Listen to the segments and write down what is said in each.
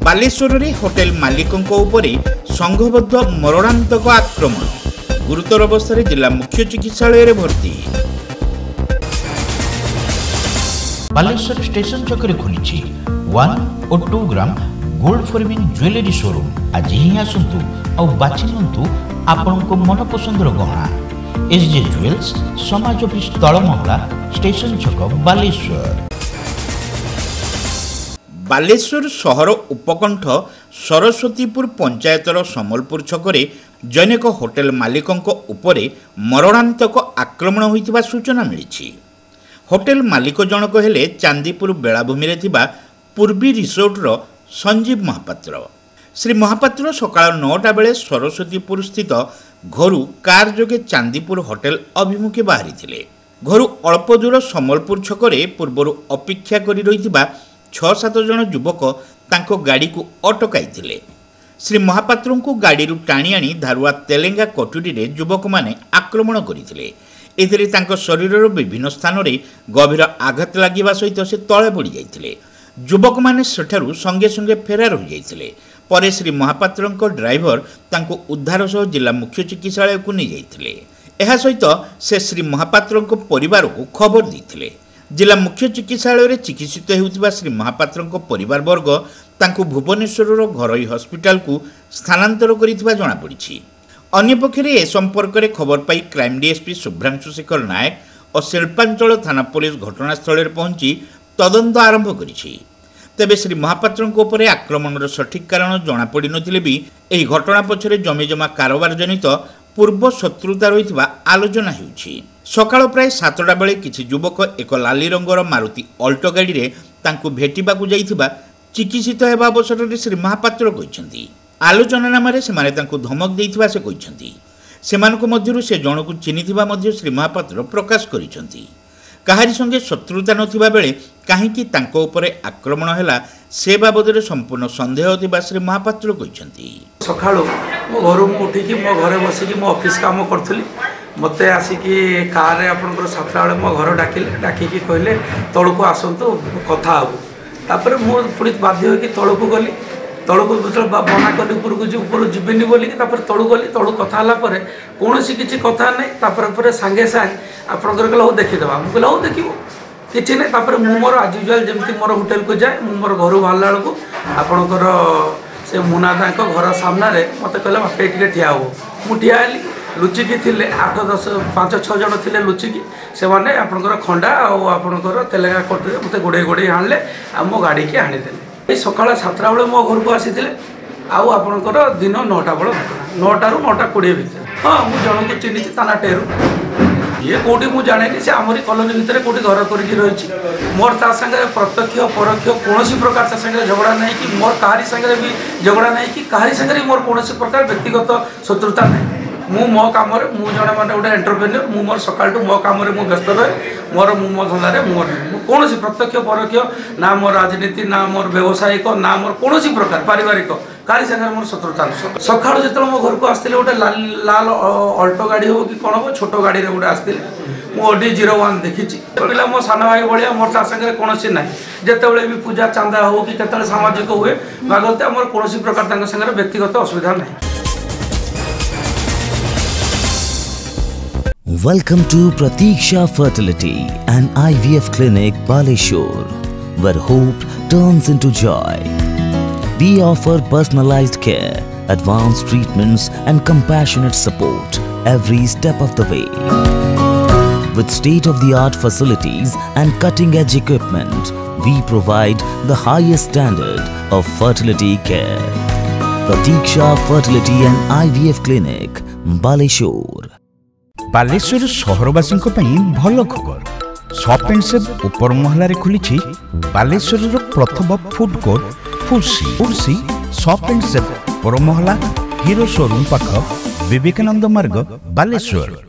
बालेश्वर में होटेल मालिकों उपरे संघबद्ध मरणांतक आक्रमण गुरुतर अवस्था जिला मुख्य चिकित्सालय भर्ती। बालेश्वर स्टेशन छकरे खुली 1 और 2 gram gold forming jewellery showroom. आज ही आसतु और बाछि नियंतु आपनको मन पसंदर गहना। एसजे ज्वेल्स समाज ऑफिस तलमहला स्टेशन छक बालेश्वर। बालेश्वर सहर उपकंठ सरस्वतीपुर पंचायतर समलपुर छकरे जैनिक होटेल मालिकों उपरे मरणांतक आक्रमण होइतिबा सूचना मिली। होटेल मालिक जनक हेले चांदीपुर बेलाभूमि रे थिबा पूर्वी रिसोर्टर संजीव महापात्र। श्री महापात्र सकाळ 9टा बेले सरस्वतीपुर स्थित घरू कार जोगे चांदीपुर होटेल अभिमुखे बाहरी थिले। घरू अल्प दूर समलपुर छकरे पूर्वरु अपेक्षा करी रहितिबा 6-7 जन युवक तांको गाड़ी को अटकाई थिले। श्री महापात्र को गाड़ी टाणी आनी धारुआ तेलेंगा कटुरी रे युवक माने आक्रमण करथिले। एथिरे तांको शरीरर विभिन्न स्थान रे गभीर आघात लागिबा सहित से तळे पड़ी जाइथिले। युवक माने सेठारु संगे संगे फेरार हो जाइथिले। परे श्री महापात्र ड्राइवर तांको उद्धार सह जिला मुख्य चिकित्सालय को नहीं जाइथिले। एहा सहित से श्री महापात्र परिवार को खबर देथिले। जिला मुख्य चिकित्सालय चिकित्सित होउथिबा श्री महापात्र परिवार वर्ग तांको भुवनेश्वर घरोई हॉस्पिटल को स्थानांतर करिथिबा जणा पड़िछि। अन्य पक्षरे ए संपर्क में खबर पाई क्राइम डीएसपी शुभ्रांशु शेखर नायक और शिल्पांचल थाना पुलिस घटनास्थल में पहुंची तदंत आरंभ करिछि। तेबे श्री महापात्र उपरे आक्रमणर सठिक कारण जणा पड़ी नथिले भी एही घटना पछरे जमीजमा कारोबार जनित पूर्व शत्रुता रहितबा आलोचना हेउछि। सकाळ प्राय 7टा बेले किछि युवक एक लाली रंगर मारुति अल्टो गाड़ी रे तांको भेटिबाकू जाइथिबा चिकित्सित हेबा अवसर श्री महापात्र कहिसंती। आलोचना नाम से धमक देइथिबा से कहिसंती। सेमानक मध्यरु से जनकू चिन्हिथिबा मध्य श्री महापात्र प्रकाश करिसंती। काहारी संगे शत्रुता नथिबा बेले काहेकि तांको उपरे आक्रमण हैला से बाबदरे संपूर्ण संदेह थिबा श्री महापात्र कहिसंती। सकाळो मो घरु उठिकी मो घरे बसिकी मो ऑफिस काम करथली। मते आसिकी कार रे आपनकर 7टा बेले मो घर डाकिकी कहले तळको आसंतु कथा हबो। तापर मो पुरी बाध्य होकी तळको गली। तळको बना करी ऊपर जीवेनि बोली तळू गली। तळू कथा हला परे कोनोसी किछि कथा नै। तापर सांगे सांगे आपनकर कहले हो देखिदेबा। मु कहले हो देखिबो किछि नै। तापर मु मोर आज यूजुअल जेमति मोर होटल को जाए मु मोर घर बाहरला बेलू आपनकर से मुनादा घर सामने रे मते कहले बापे टिके ठिया हो। मु ठिया हली लुचिकी थिले 8-10-5-6 जन थिले लुचिकी से माने आपनकर खंडा और आपनकर तेलेगा कोटरे मते गोडे गोडे हाणले आ मो गाड़ी के हाणी देले। ए सकाळ 7टा बेले मो घर को आसीथिले आउ आपनकर दिन 9टा बेले 9टा रु 9:20 भितर। हां मु जण को चिन्हिछि ताना टेरु ये कोटी मु जाने से आमरी कॉलोनी भितर कोटी घर करके रही। मोर ता संगे प्रत्यक्ष परोक्ष कौन प्रकार ता संगे झगड़ा नहीं कि मोर कहारी संगे भी झगड़ा नहीं कि कहारी संगे मोर कौन प्रकार व्यक्तिगत शत्रुता नहीं। मु मो काम मु जड़े माने गोटे एंटरप्रेन्योर मु मोर सकाल टू मो काम मु व्यस्त रहे मोर मु मो धंदा मोर कौन प्रत्यक्ष परोक्ष ना मोर राजनीति ना मोर व्यवसायिक ना मोर कौन प्रकार पारिवारिक कहारी संगे मोर शत्रुता। सकाल जो मो घर को आसते गोटे लाल अल्टो गाड़ी हो कि कौन हम छोट गाड़ी गोटे आसते मुझे OD01 देखी पिला मो सान भाई भाया मोर ता संगे कौन ना जिते भी पूजा चांदा हो कि केतले सामाजिक हुए भागवते मोर कौन प्रकार संगे व्यक्तिगत असुविधा नहीं। Welcome to Pratiksha Fertility and IVF Clinic, Baleshwar, where hope turns into joy. We offer personalized care, advanced treatments and compassionate support every step of the way. With state-of-the-art facilities and cutting-edge equipment, we provide the highest standard of fertility care. Pratiksha Fertility and IVF Clinic, Baleshwar. Baleshwar सहरवासी भल खबर shop and save ऊपर महला रे खुली बालेश्वर प्रथम food court फुर्सी shop and save ऊपर महला हीरो शोरूम पाख विवेकानंद मार्ग बालेश्वर।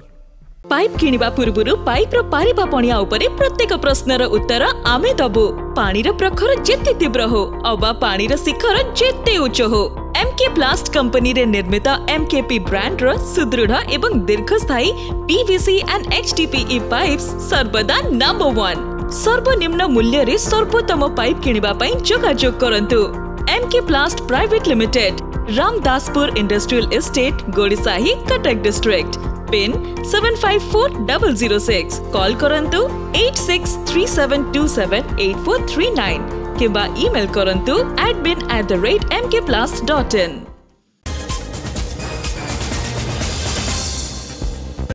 पाइप किनिबा पूर्वरु पाइप रो पारिबा पणिया उपरे प्रत्येक प्रश्नर उत्तर आमे दबु। पानी रो प्रखर जेते तीव्र हो अबा पानी रो शिखर जेते उच्च हो एमके प्लास्ट कंपनी रे निर्मित एमकेपी ब्रांड रो सुदृढ़ एवं दीर्घस्थायी पीवीसी एंड एचडीपीई पाइप्स सर्वदा नंबर 1। सर्वनिम्न मूल्य रे सर्वोत्तम पाइप किनिबा पई जोगाजोग करंतु। MK Plast Private Limited, Ramdaspur Industrial Estate, Godisahi, Cuttack District. PIN 754006. Call करंतु 8637278439 किबा ईमेल करंतु admin@mkplast.in।